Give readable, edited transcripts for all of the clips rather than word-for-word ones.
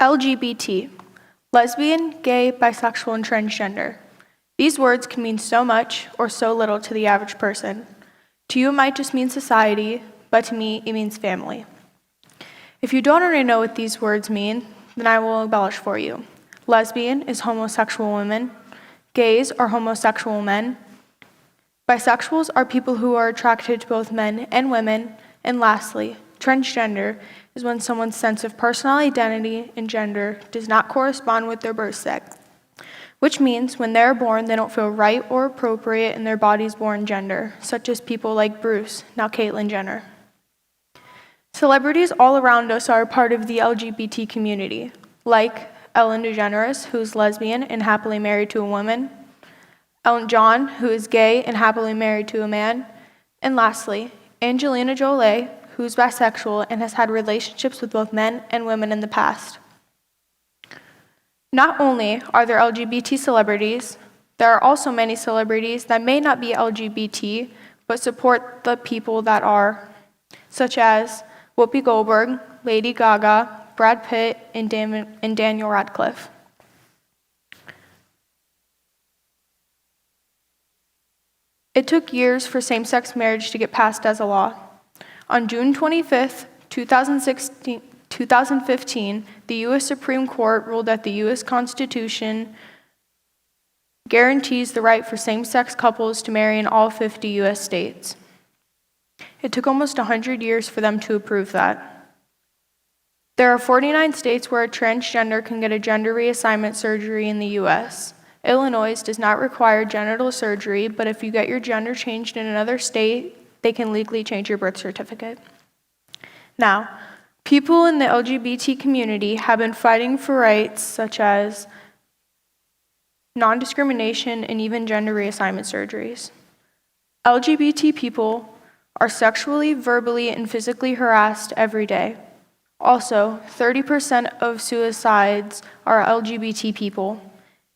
LGBT, lesbian, gay, bisexual, and transgender. These words can mean so much or so little to the average person. To you, it might just mean society, but to me, it means family. If you don't already know what these words mean, then I will embellish for you. Lesbian is homosexual women. Gays are homosexual men. Bisexuals are people who are attracted to both men and women. And lastly, transgender is when someone's sense of personal identity and gender does not correspond with their birth sex, which means when they're born, they don't feel right or appropriate in their body's born gender, such as people like Bruce, now Caitlyn Jenner. Celebrities all around us are a part of the LGBT community, like Ellen DeGeneres, who's lesbian and happily married to a woman, Elton John, who is gay and happily married to a man, and lastly, Angelina Jolie, who's bisexual and has had relationships with both men and women in the past. Not only are there LGBT celebrities, there are also many celebrities that may not be LGBT, but support the people that are, such as Whoopi Goldberg, Lady Gaga, Brad Pitt, and Daniel Radcliffe. It took years for same-sex marriage to get passed as a law. On June 25, 2015, the U.S. Supreme Court ruled that the U.S. Constitution guarantees the right for same-sex couples to marry in all 50 U.S. states. It took almost 100 years for them to approve that. There are 49 states where a transgender can get a gender reassignment surgery in the U.S. Illinois does not require genital surgery, but if you get your gender changed in another state, they can legally change your birth certificate. Now, people in the LGBT community have been fighting for rights such as non-discrimination and even gender reassignment surgeries. LGBT people are sexually, verbally, and physically harassed every day. Also, 30% of suicides are LGBT people.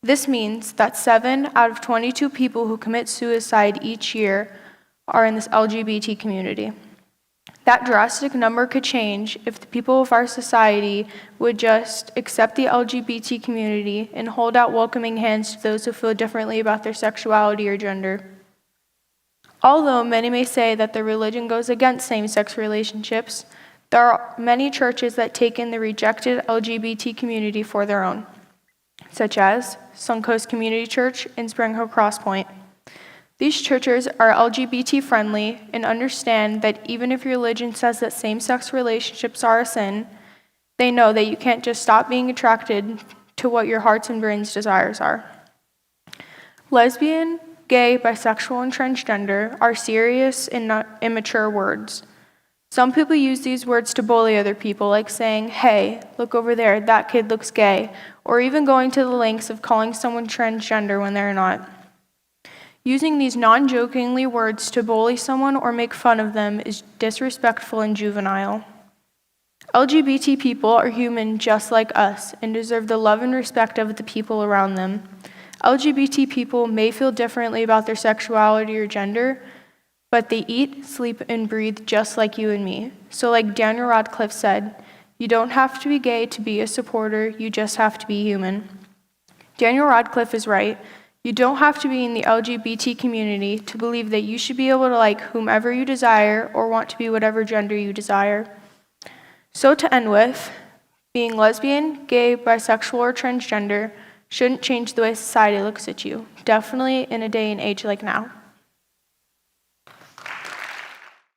This means that 7 out of 22 people who commit suicide each year are in this LGBT community. That drastic number could change if the people of our society would just accept the LGBT community and hold out welcoming hands to those who feel differently about their sexuality or gender. Although many may say that their religion goes against same-sex relationships, there are many churches that take in the rejected LGBT community for their own, such as Suncoast Community Church and Spring Hill Cross Point. These churches are LGBT-friendly and understand that even if your religion says that same-sex relationships are a sin, they know that you can't just stop being attracted to what your heart's and brain's desires are. Lesbian, gay, bisexual, and transgender are serious and not immature words. Some people use these words to bully other people, like saying, "Hey, look over there, that kid looks gay," or even going to the lengths of calling someone transgender when they're not. Using these non-jokingly words to bully someone or make fun of them is disrespectful and juvenile. LGBT people are human just like us and deserve the love and respect of the people around them. LGBT people may feel differently about their sexuality or gender, but they eat, sleep, and breathe just like you and me. So like Daniel Radcliffe said, you don't have to be gay to be a supporter, you just have to be human. Daniel Radcliffe is right. You don't have to be in the LGBT community to believe that you should be able to like whomever you desire or want to be whatever gender you desire. So to end with, being lesbian, gay, bisexual, or transgender shouldn't change the way society looks at you, definitely in a day and age like now.